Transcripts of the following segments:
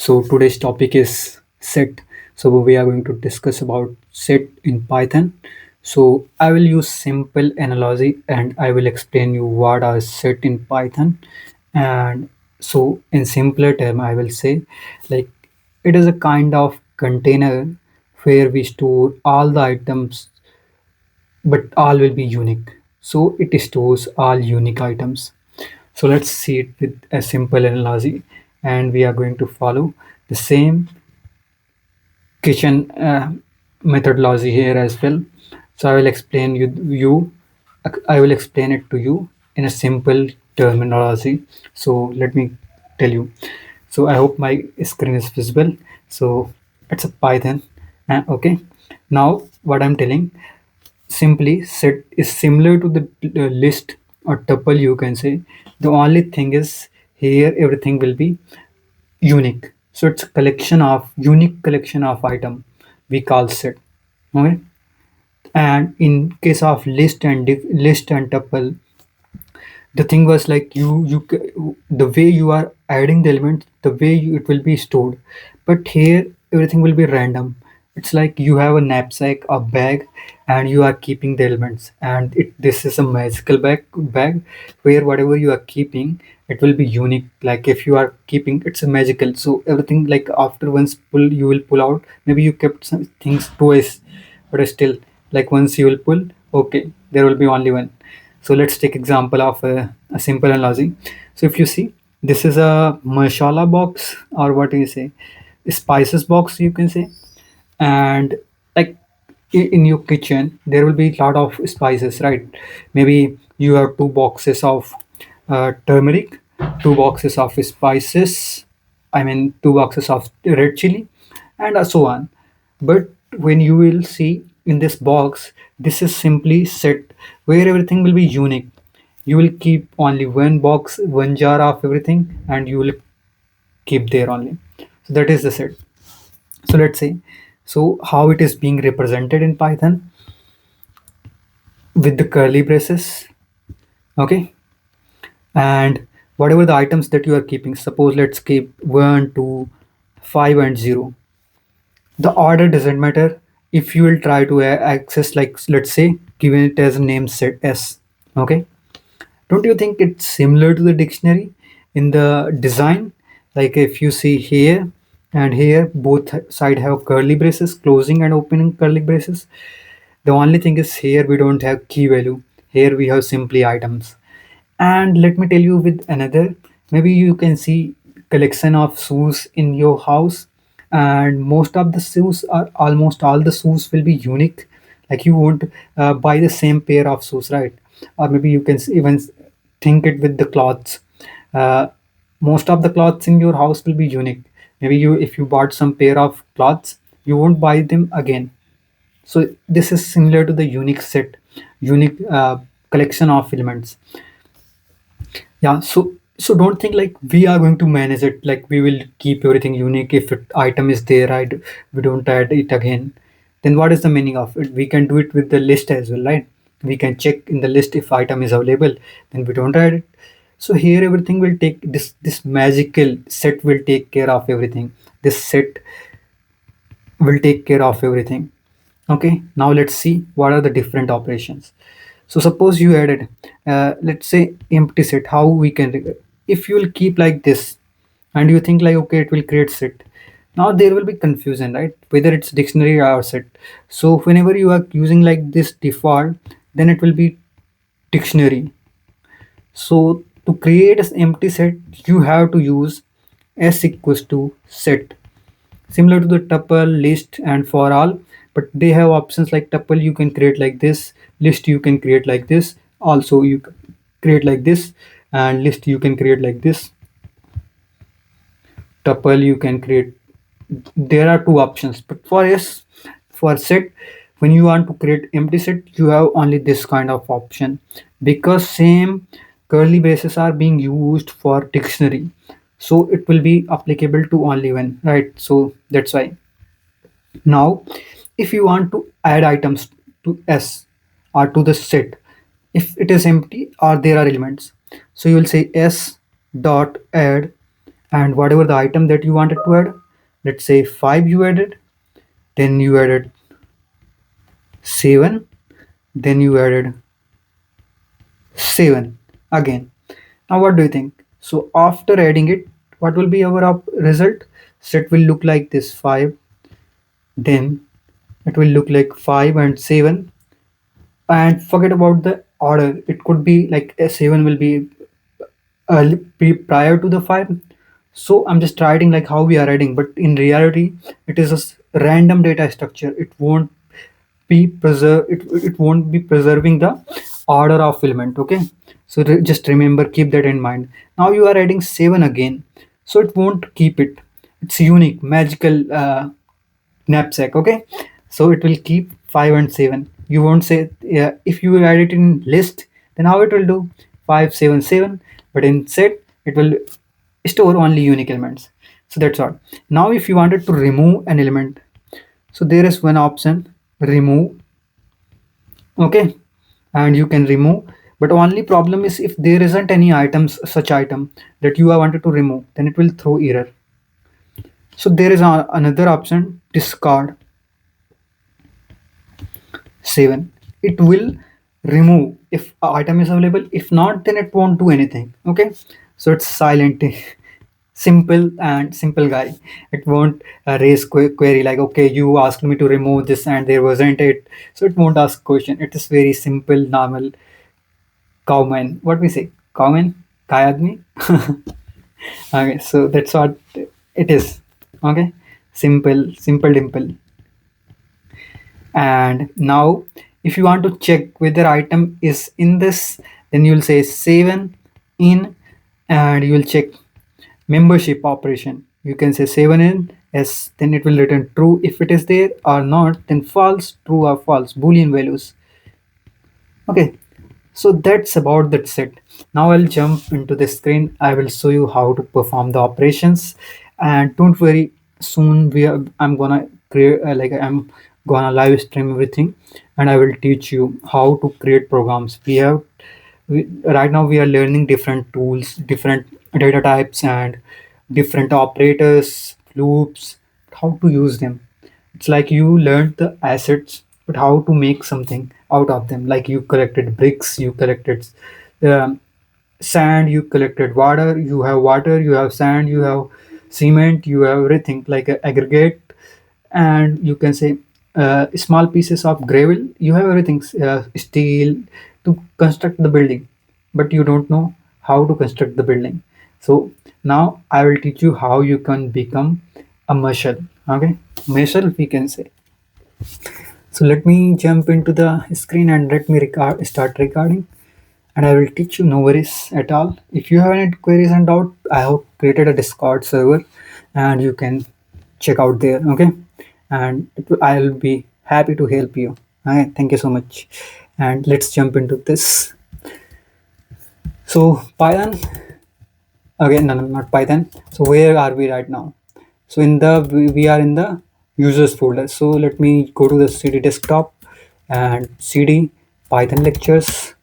So today's topic is set. So we are going to discuss about set in Python. So I will use simple analogy and I will explain you what are set in Python. And so in simpler term, I will say like it is a kind of container where we store all the items, but all will be unique. So it stores all unique items. So let's see it with a simple analogy, and we are going to follow the same kitchen methodology here as well. So I will explain you I will explain it to you in a simple terminology. So let me tell you. So I hope my screen is visible. So it's a Python. Okay. Now what I'm telling simply set is similar to the list or tuple, you can say. The only thing is here everything will be unique, so it's a collection of unique collection of item we call set. Okay. And in case of list and tuple, the thing was like the way you are adding the element, the way it will be stored. But here everything will be random. It's like you have a knapsack, a bag, and you are keeping the elements, and this is a magical bag where whatever you are keeping, it will be unique. Like if you are keeping, it's a magical, so everything, like after once pull you will pull out, maybe you kept some things twice, but still, like once you will pull, okay, there will be only one. So let's take example of a simple analogy. So if you see, this is a masala box, or what do you say, spices box, you can say. And like in your kitchen there will be a lot of spices, right? Maybe you have two boxes of turmeric, two boxes of spices, I mean two boxes of red chili, and so on. But when you will see in this box, this is simply set where everything will be unique. You will keep only one box, one jar of everything, and you will keep there only. So that is the set. So let's say, so how it is being represented in Python with the curly braces. Okay. And whatever the items that you are keeping, suppose let's keep 1, 2, 5, and 0. The order doesn't matter. If you will try to access, like let's say given it as a name set s. Okay. Don't you think it's similar to the dictionary in the design? Like if you see here and here, both side have curly braces, closing and opening curly braces. The only thing is here we don't have key value. Here we have simply items. And let me tell you with another, maybe you can see collection of shoes in your house, and most of the shoes are almost all the shoes will be unique. Like you won't buy the same pair of shoes, right? Or maybe you can even think it with the clothes. Uh, Most of the clothes in your house will be unique. Maybe you, if you bought some pair of clothes, you won't buy them again. So this is similar to the unique set, unique collection of elements. Yeah, so don't think like we are going to manage it, like we will keep everything unique. If it item is there, right, we don't add it again, then what is the meaning of it? We can do it with the list as well, right? We can check in the list if item is available, then we don't add it. So here everything will take this magical set will take care of everything. This set will take care of everything. Okay, now let's see what are the different operations. So suppose you added, let's say empty set, how we can, if you will keep like this and you think like, okay, it will create set. Now there will be confusion, right? Whether it's dictionary or set. So whenever you are using like this default, then it will be dictionary. So to create an empty set, you have to use s equals to set, similar to the tuple, list, and for all. But they have options like tuple you can create like this, list you can create like this, also you create like this, and list you can create like this, tuple you can create. There are two options, but for yes, for set, when you want to create empty set, you have only this kind of option, because same curly braces are being used for dictionary, so it will be applicable to only one, right? So that's why. Now, if you want to add items to S or to the set, if it is empty or there are elements, so you will say S dot add, and whatever the item that you wanted to add, let's say 5 you added, then you added 7, then you added 7 again. Now what do you think? So after adding it, what will be our result? Set will look like this: 5, then it will look like 5 and 7. And forget about the order, it could be like a 7 will be prior to the 5. So I'm just writing like how we are adding, but in reality it is a random data structure. It won't be it won't be preserving the order of filament. Okay, so just remember, keep that in mind. Now you are adding 7 again, so it won't keep it. It's unique magical knapsack. Okay, so it will keep 5 and 7. You won't say, yeah, if you add it in list, then how it will do 5 7 7, but in set it will store only unique elements. So that's all. Now if you wanted to remove an element, so there is one option, remove. Okay, and you can remove, but only problem is if there isn't any items, such item that you are wanted to remove, then it will throw error. So there is another option, discard 7. It will remove if a item is available. If not, then it won't do anything. Okay, so it's silent. Simple guy. It won't raise query like, okay, you asked me to remove this and there wasn't it, so it won't ask question. It is very simple, normal cowman, what we say, cowman, kai admi. Okay, so that's what it is. Okay, simple dimple. And now if you want to check whether item is in this, then you'll say 7 in, and you'll check membership operation. You can say 7 in yes, then it will return true if it is there, or not then false, true or false, boolean values. Okay, so that's about that set. Now I'll jump into the screen. I will show you how to perform the operations. And don't worry, soon I'm gonna create I'm gonna live stream everything, and I will teach you how to create programs. Right now we are learning different tools, different data types, and different operators, loops, how to use them. It's like you learned the assets, but how to make something out of them. Like you collected bricks, you collected um, sand, you collected water, you have sand, you have cement, you have everything like a aggregate, and you can say small pieces of gravel, you have everything, steel, to construct the building, but you don't know how to construct the building. So now I will teach you how you can become a marshal. Okay, marshal we can say. So let me jump into the screen and let me start recording, and I will teach you, no worries at all. If you have any queries and doubt, I have created a Discord server and you can check out there. Okay, and I'll be happy to help you. Okay, thank you so much. And let's jump into this. So Python, again, no, not Python. So where are we right now? So we are in the users folder. So let me go to the CD desktop and CD Python lectures.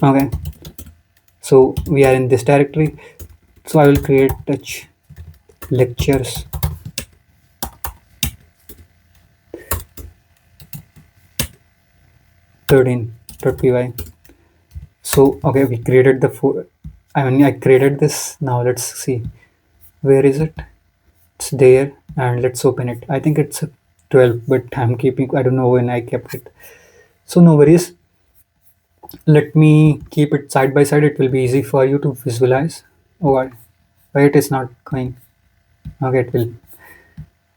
Okay, so we are in this directory. So I will create touch lectures 13.py. So okay, we created I created this. Now let's see, where is it? It's there, and let's open it. I think it's a 12, but I don't know when I kept it, so no worries. Let me keep it side by side, it will be easy for you to visualize. Oh, why it is not going? Okay, it will.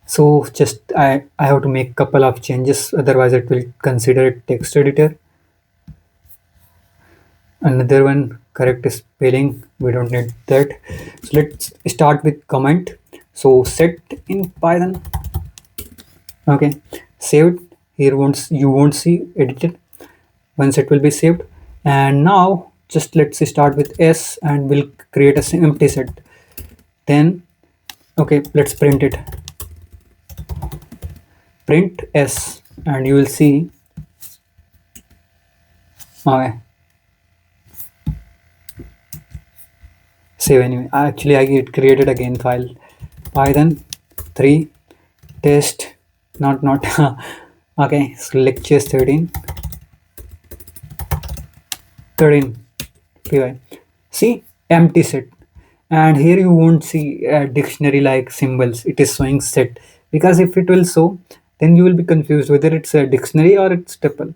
So just I have to make couple of changes, otherwise it will consider it text editor. Another one, correct spelling, we don't need that. So let's start with comment. So set in Python. Okay, saved. Here you won't see edited once it will be saved. And now just let's start with s and we'll create a empty set. Then okay, let's print it, print s, and you will see. Okay, save anyway. Actually, I get created again file. Python 3 test not okay. So lectures 13 py. See, empty set, and here you won't see a dictionary like symbols. It is showing set, because if it will show, then you will be confused whether it's a dictionary or it's tuple.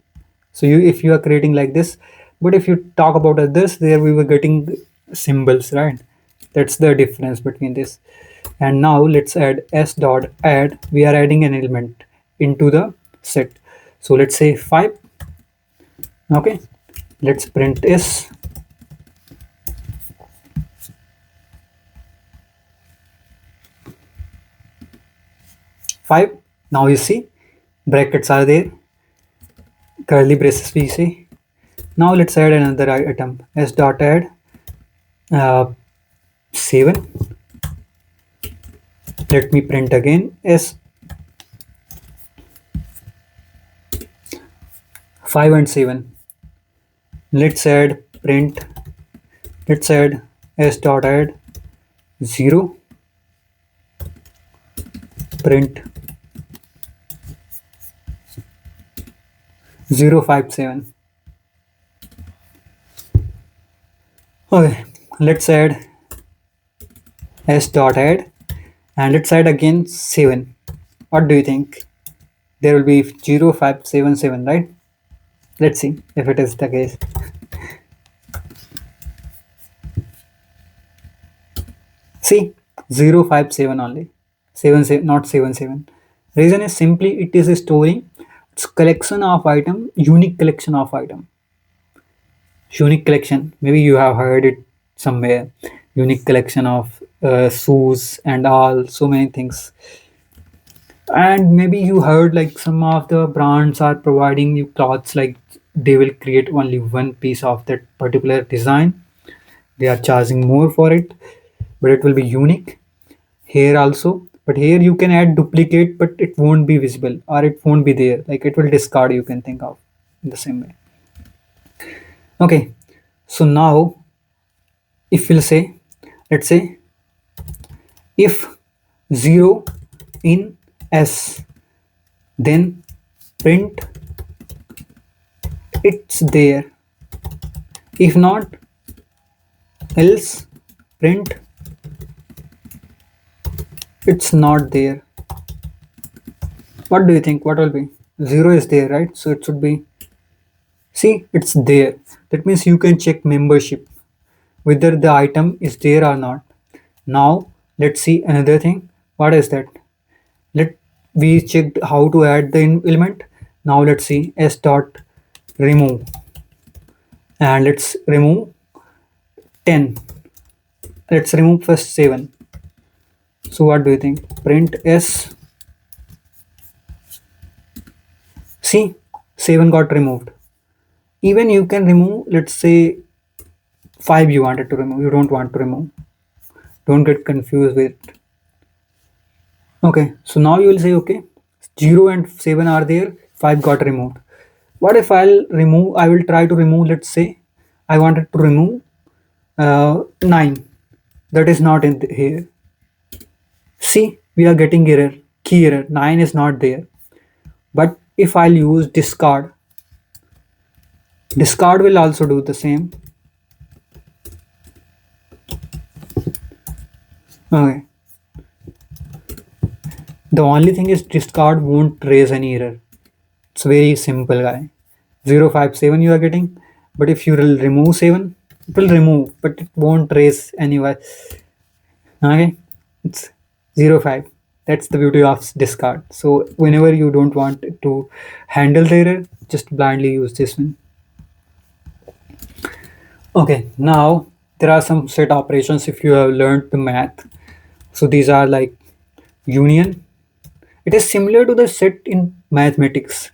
So you, if you are creating like this, but if you talk about others, there we were getting symbols, right? That's the difference between this. And now let's add s dot add. We are adding an element into the set. So let's say 5. Okay, let's print s 5. Now you see brackets are there, curly braces we say. Now let's add another item, s dot add uh, 7. Let me print again s 5 and 7. Let's add print. Let's add s dot add 0. Print 057. Okay, let's add s dot add, and let's add again 7. What do you think? There will be 0577, right? Let's see if it is the case. See, 057 only. 77, not 77. Reason is simply it is storing its collection of item, unique collection of item. Unique collection, maybe you have heard it somewhere. Unique collection of shoes and all, so many things. And maybe you heard like some of the brands are providing you clothes, like they will create only one piece of that particular design. They are charging more for it, but it will be unique. Here also, but here you can add duplicate, but it won't be visible or it won't be there, like it will discard, you can think of in the same way. Okay, so now if we'll say, let's say if 0 in s, then print it's there. If not, else print it's not there. What do you think? What will be? 0 is there, right? So it should be, see, it's there. That means you can check membership whether the item is there or not. Now let's see another thing. What is that? Let we checked how to add the element. Now let's see s dot remove, and let's remove 10. Let's remove first 7. So what do you think? Print s. See, 7 got removed. Even you can remove, let's say 5 you wanted to remove, you don't want to remove. Don't get confused with it. Okay, so now you will say, okay, 0 and 7 are there, 5 got removed. What if I'll remove, I will try to remove, let's say, I wanted to remove 9. That is not in here. See, we are getting error, key error, 9 is not there. But if I'll use discard, discard will also do the same. Okay. The only thing is discard won't raise any error. It's very simple, guy. 057 you are getting, but if you will remove 7, it will remove, but it won't raise anyway. Okay, it's 05. That's the beauty of discard. So whenever you don't want to handle the error, just blindly use this one. Okay, now there are some set operations if you have learned the math. So these are like union. It is similar to the set in mathematics.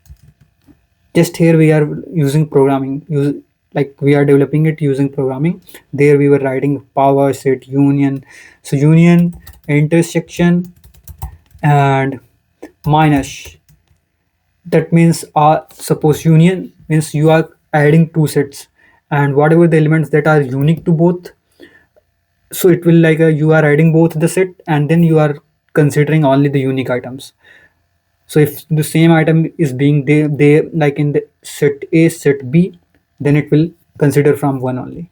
Just here we are using programming. Like we are developing it using programming. There we were writing power set union. So union, intersection, and minus. That means suppose union means you are adding two sets, and whatever the elements that are unique to both, So it will like you are adding both the set and then you are considering only the unique items. So if the same item is being they like in the set A, set B, then it will consider from one only.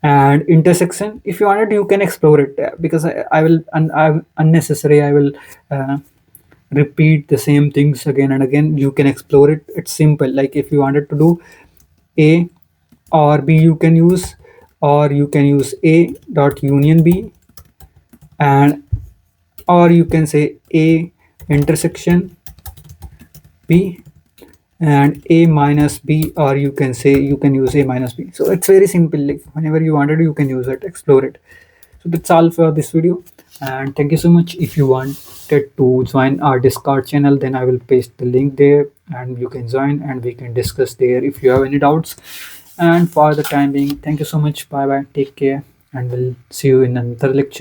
And intersection, if you want it, you can explore it, because I will I'm unnecessary. I will repeat the same things again and again. You can explore it. It's simple. Like if you wanted to do A or B, you can use, or you can use A dot union B, and or you can say A intersection B and A minus B, or you can say you can use A minus B. So it's very simple. Like whenever you wanted, you can use it, explore it. So that's all for this video. And thank you so much. If you wanted to join our Discord channel, then I will paste the link there and you can join and we can discuss there if you have any doubts. And for the time being, thank you so much. Bye bye. Take care. And we'll see you in another lecture.